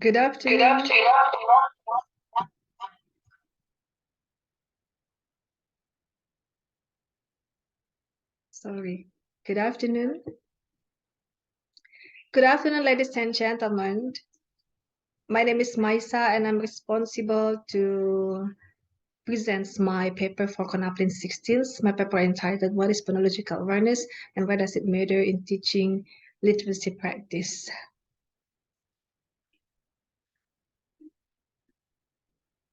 Good Good afternoon. afternoon. Sorry. Good afternoon. Good afternoon, ladies and gentlemen. My name is Maisa, and I'm responsible to present my paper for Conaplin 16th. My paper entitled "What is Phonological Awareness and Why Does It Matter in Teaching Literacy Practice?"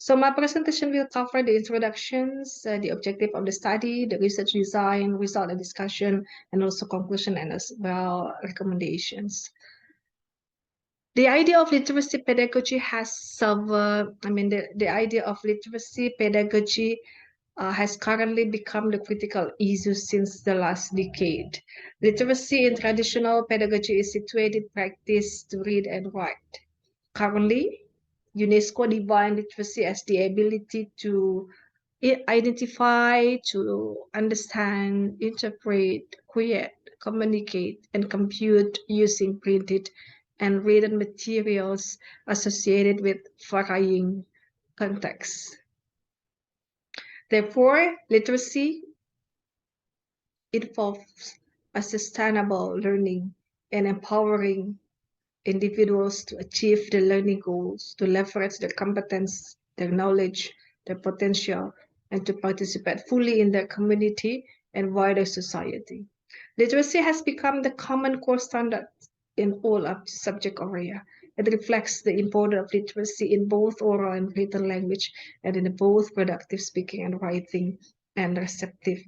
So my presentation will cover the introductions, the objective of the study, the research design, result and discussion, and also conclusion and as well recommendations. The idea of literacy pedagogy has several, the idea of literacy pedagogy has currently become the critical issue since the last decade. Literacy in traditional pedagogy is situated practice to read and write. Currently, UNESCO defines literacy as the ability to identify, to understand, interpret, create, communicate, and compute using printed and written materials associated with varying contexts. Therefore, literacy involves a sustainable learning and empowering individuals to achieve their learning goals, to leverage their competence, their knowledge, their potential, and to participate fully in their community and wider society. Literacy has become the common core standard in all of subject area. It reflects the importance of literacy in both oral and written language and in both productive speaking and writing and receptive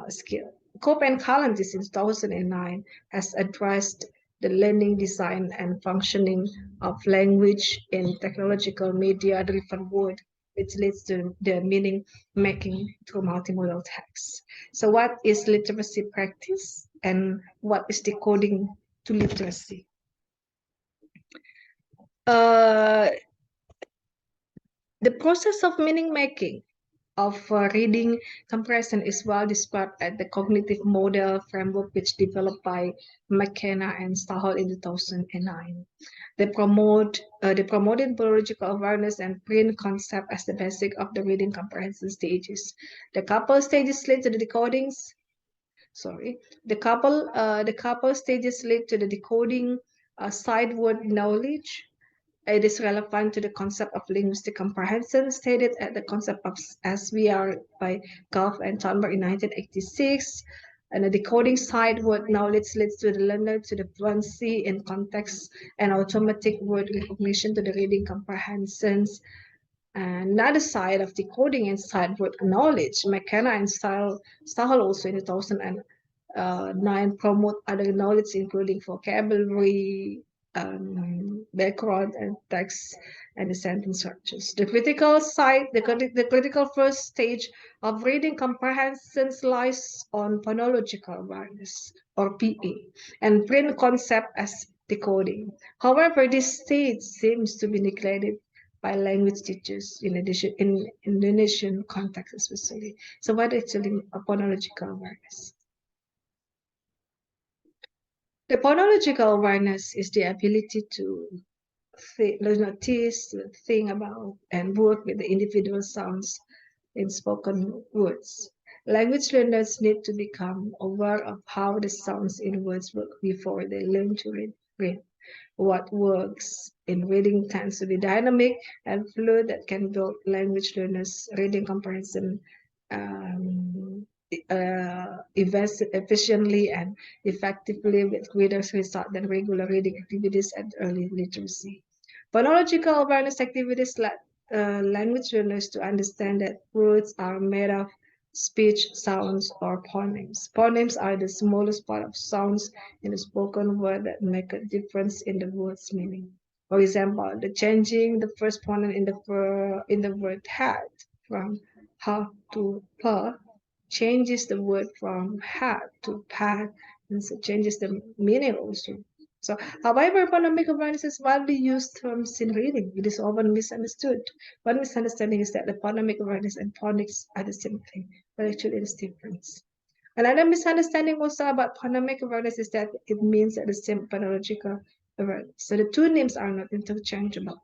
skill. Cope and Calendis in 2009 has addressed the learning design and functioning of language in technological media-driven world, which leads to the meaning making through multimodal text. So what is literacy practice and what is decoding to literacy? Uh, the process of meaning making of reading comprehension is well described at the cognitive model framework which developed by McKenna and Stahel in 2009. They promoted biological awareness and print concept as the basic of the reading comprehension stages. The couple stages lead to the decodings. Sorry, the couple stages lead to the decoding side word knowledge. It is relevant to the concept of linguistic comprehension stated at the concept of SVR by Goff and Thornburg in 1986. And the decoding side word knowledge leads to the learner to the fluency in context and automatic word recognition to the reading comprehensions. And another side of decoding and side word knowledge, McKenna and Stahel also in 2009 promote other knowledge including vocabulary, background and text and the sentence structures. The critical first stage of reading comprehension lies on phonological awareness or PA and brain concept as decoding. However, this stage seems to be neglected by language teachers in addition in Indonesian context especially. So what is actually a phonological awareness? The phonological awareness is the ability to notice, to think about, and work with the individual sounds in spoken words. Language learners need to become aware of how the sounds in words work before they learn to read. What works in reading tends to be dynamic and fluid that can build language learners' reading comprehension um, efficiently and effectively with greater result than regular reading activities and early literacy. Phonological awareness activities let language learners to understand that words are made of speech, sounds, or phonemes. Phonemes are the smallest part of sounds in a spoken word that make a difference in the word's meaning. For example, the changing the first phoneme in the word had from ha to pa changes the word from had to pad, and so changes the meaning also. So, however, phonemic awareness is widely used terms in reading. It is often misunderstood. One misunderstanding is that the phonemic awareness and phonics are the same thing, but actually it is different. Another misunderstanding also about phonemic awareness is that it means that the same phonological awareness. So the two names are not interchangeable.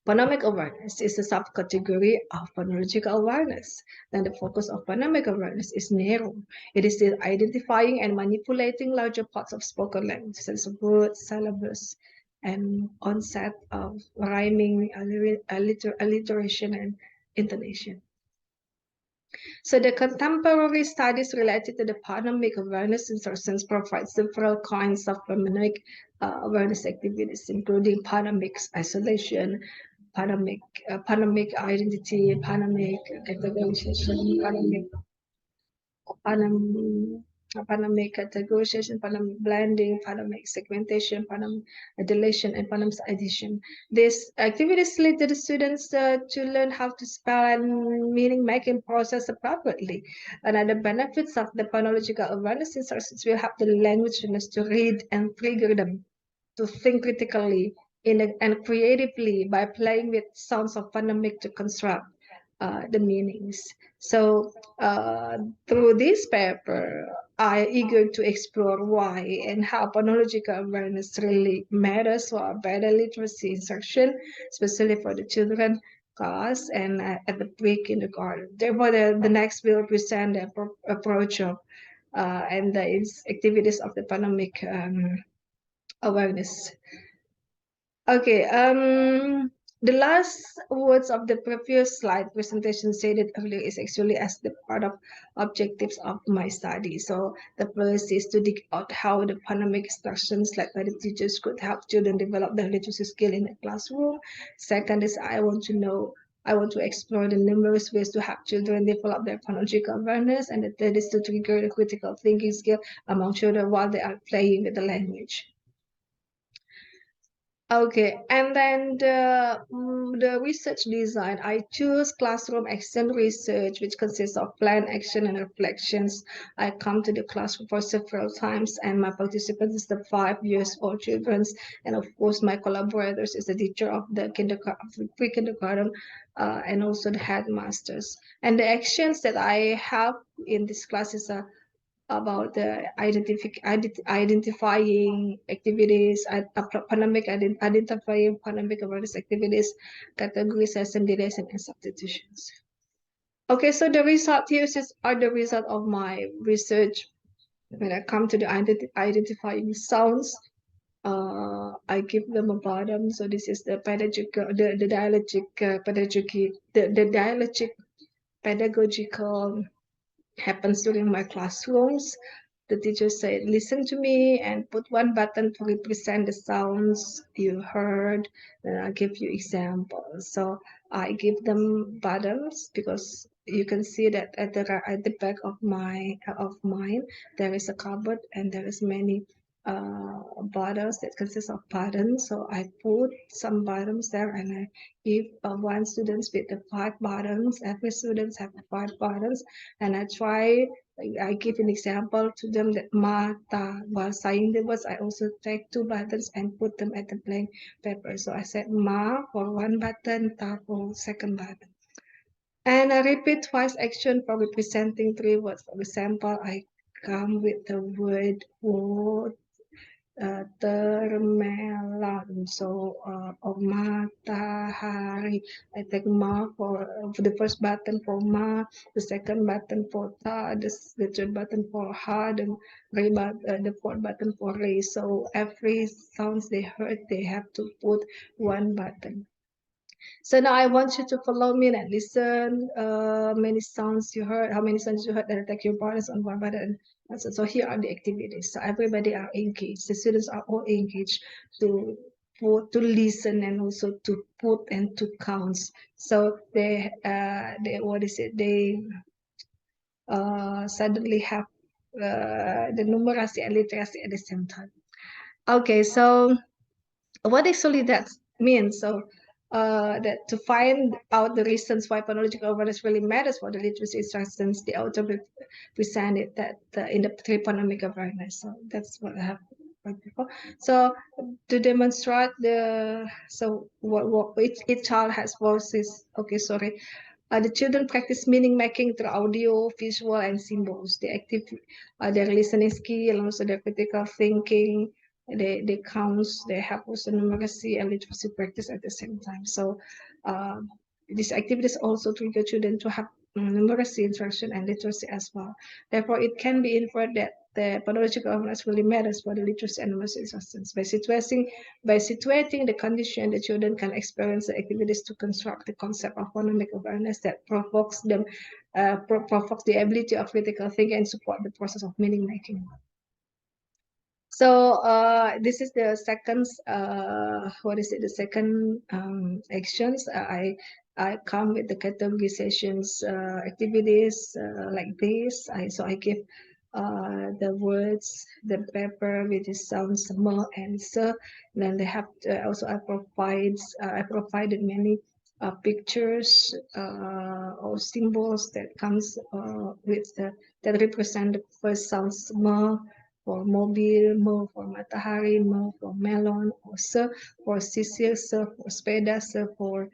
Phonemic awareness is a subcategory of phonological awareness. Then the focus of phonemic awareness is narrow. It is the identifying and manipulating larger parts of spoken language, such as words, syllables, and onset of rhyming, alliteration, and intonation. So the contemporary studies related to the phonemic awareness insertions provide several kinds of phonemic awareness activities, including phonemic isolation, phonemic, phonemic identity, phonemic categorization, phonemic, phonemic categorization, phonemic blending, phonemic segmentation, phonemic deletion, and phonemic addition. These activities lead the students to learn how to spell and meaning-making process appropriately. Another benefits of the phonological awareness instructions will help the language learners to read and trigger them to think critically and creatively by playing with sounds of phonemic to construct the meanings. So through this paper, I eager to explore why and how phonological awareness really matters for better literacy instruction, especially for the children class and at the pre-kindergarten. Therefore, the next will present the approach of and the activities of the phonemic awareness. Okay, the last words of the previous slide presentation stated earlier is actually as the part of objectives of my study. So the first is to dig out how the phonemic instructions led by the teachers could help children develop their literacy skill in the classroom. Second is I want to explore the numerous ways to help children develop their phonological awareness, and the third is to trigger the critical thinking skill among children while they are playing with the language. Okay, and then the research design, I choose classroom action research, which consists of plan, action, and reflections. I come to the classroom for several times, and my participants is the 5 years old children, and of course my collaborators is the teacher of the kindergarten, pre-kindergarten, and also the headmasters. And the actions that I have in this class is about the identifying activities, identifying phonemic awareness activities, categorization, deletion, and substitutions. Okay, so the result here are the result of my research. When I come to the identifying sounds, I give them a bottom. So this is the pedagogical, the dialectic pedagogy, the dialectic pedagogical happens during my classrooms. The teacher said, listen to me and put one button to represent the sounds you heard. Then I'll give you examples. So I give them buttons because you can see that at the back of mine there is a cupboard and there is many buttons that consist of buttons. So I put some buttons there and I give one student with the 5 buttons. Every student have 5 buttons, and I give an example to them that Mata, while saying the words, I also take 2 buttons and put them at the blank paper. So I said Ma for 1 button, Ta for second button. And I repeat twice action for representing 3 words. For example, I come with the word wood, termelon. So, matahari. I take ma for the first button for ma, the second button for ta, the third button for ha, the fourth button for re. So every sounds they heard, they have to put 1 button. So now I want you to follow me and listen many sounds you heard, how many sounds you heard, and take your partners on 1 button. So here are the activities. So everybody are engaged. The students are all engaged to listen and also to put and to count. So they what is it? They suddenly have the numeracy and literacy at the same time. Okay, so what actually that means? So that to find out the reasons why phonological awareness really matters for the literacy instructions, the author presented that in the 3 phonemic awareness. So that's what I have before. So to demonstrate what each child has voices. Okay, sorry. The children practice meaning making through audio, visual, and symbols. They active their listening skill and also their critical thinking. they count, they have also numeracy and literacy practice at the same time. So these activities also trigger children to have numeracy interaction and literacy as well. Therefore, it can be inferred that the phonological awareness really matters for the literacy and numeracy instructions. By situating the condition, the children can experience the activities to construct the concept of phonemic awareness that provokes them, provokes the ability of critical thinking and support the process of meaning making. So this is the second, what is it? The second actions. I come with the categorizations activities like this. I give the words, the paper with the sounds m and s. Then they have also I provided many pictures or symbols that comes with that represent the first sounds m for mobil, mo for matahari, mo for melon, or se for sisir, se for sepeda, se for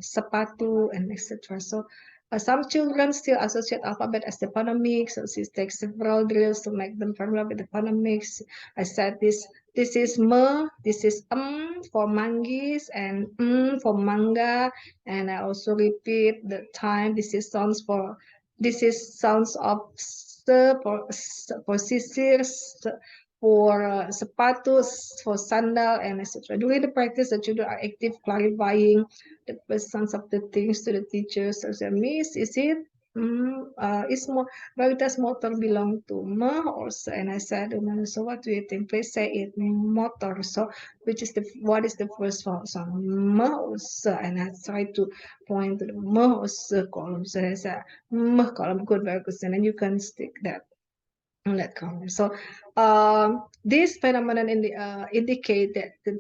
sepatu, and etc. So some children still associate alphabet as the phonemics, so she takes several drills to make them familiar with the phonemics. I said this is me, this is for manggis, and for manga, and I also repeat the time. This is sounds of for sisir, for sepatu, for sandal, and etc. During the practice, the children are active clarifying the presence of the things to the teachers. So, Miss, is it? Is more Veritas motor belong to ma or so? And I said, so what do you think? Please say it motor. So what is the first sound? Ma or so? And I tried to point to the ma or so column. So I said ma column, good, very good. And then you can stick that on that column. So this phenomenon indicate that the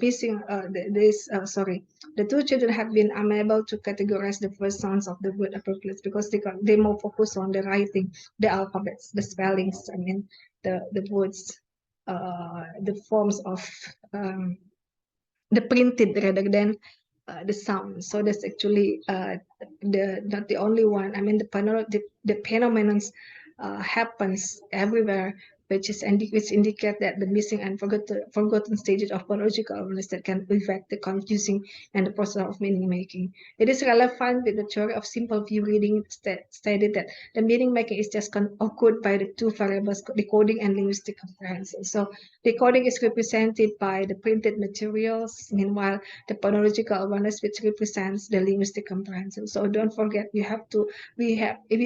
two children have been unable to categorize the first sounds of the word appropriately because they more focus on the writing, the alphabets, the spellings. I mean the words, the forms of the printed rather than the sound. So that's actually not the only one. I mean the phenomenon happens everywhere, which indicate that the missing and forgotten stages of phonological awareness that can affect the confusing and the process of meaning making. It is relevant with the theory of simple view reading stated that the meaning making is just occurred by the two variables decoding and linguistic comprehension. So decoding is represented by the printed materials, meanwhile the phonological awareness which represents the linguistic comprehension. So don't forget, we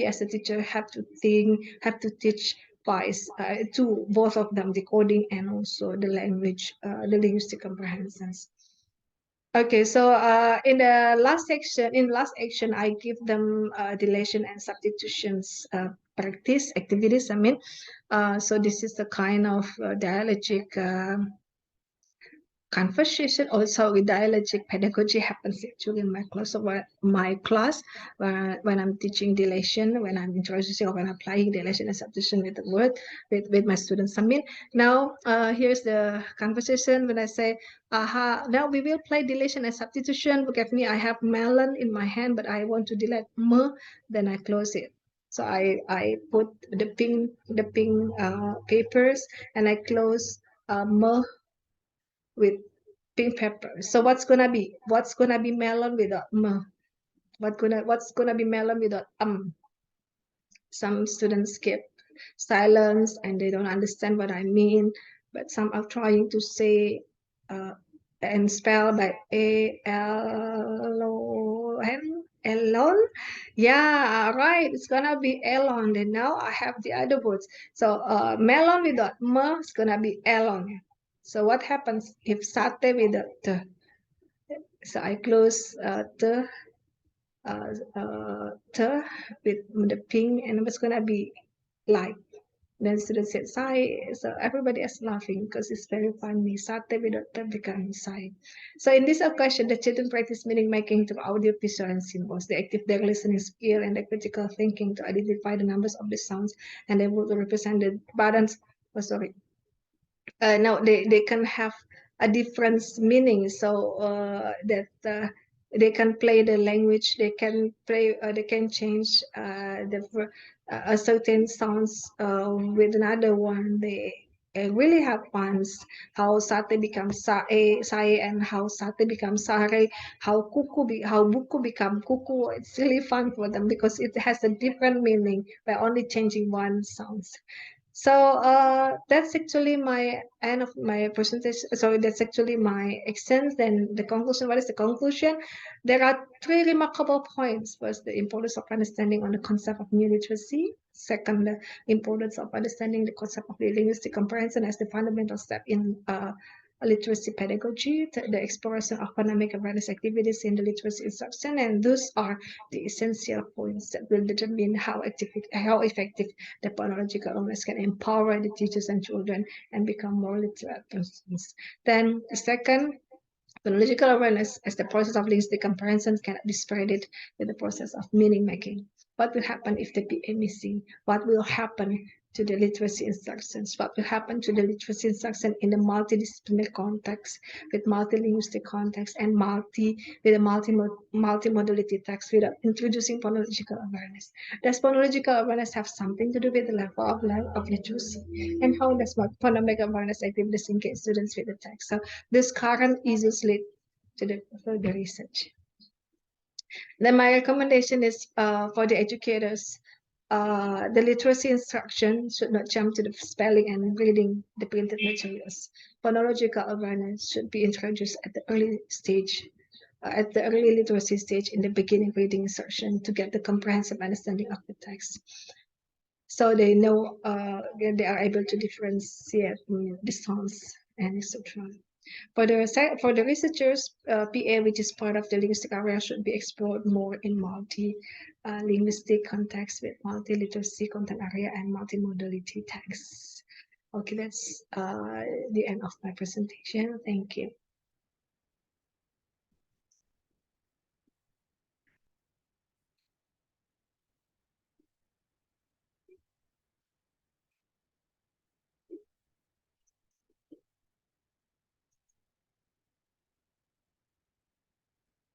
as a teacher have to teach twice to both of them, decoding and also the language, the linguistic comprehensions. Okay, so in the last section, I give them deletion and substitutions practice activities. I mean, so this is the kind of dialogic conversation. Also with dialogic pedagogy happens actually in my class. So my class, when I'm teaching deletion, when I'm introducing or when I'm applying deletion and substitution with the word with my students. I mean, now here's the conversation when I say, aha, now we will play deletion and substitution. Look at me, I have melon in my hand, but I want to delete m, then I close it. So I put the pink papers and I close m with pink pepper. So what's gonna be melon without m? What's gonna be melon without Some students skip silence and they don't understand what I mean, but some are trying to say and spell by A-L-O-N. Elon, yeah, right. It's gonna be elon. And now I have the other words. So melon without m is gonna be elon. So what happens if sate without t? So I close t with the pink, and it's gonna be like. Then students said sai, so everybody is laughing because it's very funny. Sate without t become sai. So in this occasion, the children practice meaning making through audio, visual, and symbols. They active their listening skill and their critical thinking to identify the numbers of the sounds and they will represent the buttons. Oh, sorry. Now they can have a different meaning. So that they can play the language, they can play, they can change a certain sounds with another one. They really have fun. How sate becomes sae, and how sate becomes sare, how buku become kuku. It's really fun for them because it has a different meaning by only changing one sounds. So that's actually my end of my presentation. Sorry, that's actually my extent. Then the conclusion. What is the conclusion? There are three remarkable points. First, the importance of understanding on the concept of new literacy. Second, the importance of understanding the concept of linguistic comprehension as the fundamental step in literacy pedagogy, the exploration of phonemic awareness activities in the literacy instruction, and those are the essential points that will determine how effective the phonological awareness can empower the teachers and children and become more literate persons. Then the second, phonological awareness as the process of linguistic comprehension cannot be separated with the process of meaning making. What will happen if the PA missing? What will happen to the literacy instructions? What will happen to the literacy instruction in the multidisciplinary context, with multilinguistic context, and with a multimodality text without introducing phonological awareness? Does phonological awareness have something to do with the level of literacy? And how does phonemic awareness activities engage students with the text? So this current issues lead to the further research. Then my recommendation is for the educators, the literacy instruction should not jump to the spelling and reading the printed materials. Phonological awareness should be introduced at the early stage, at the early literacy stage in the beginning reading instruction to get the comprehensive understanding of the text. So they know, they are able to differentiate the sounds and etc. For the researchers, PA, which is part of the linguistic area, should be explored more in linguistic context with multi-literacy content area and multimodality texts. Okay, that's the end of my presentation. Thank you.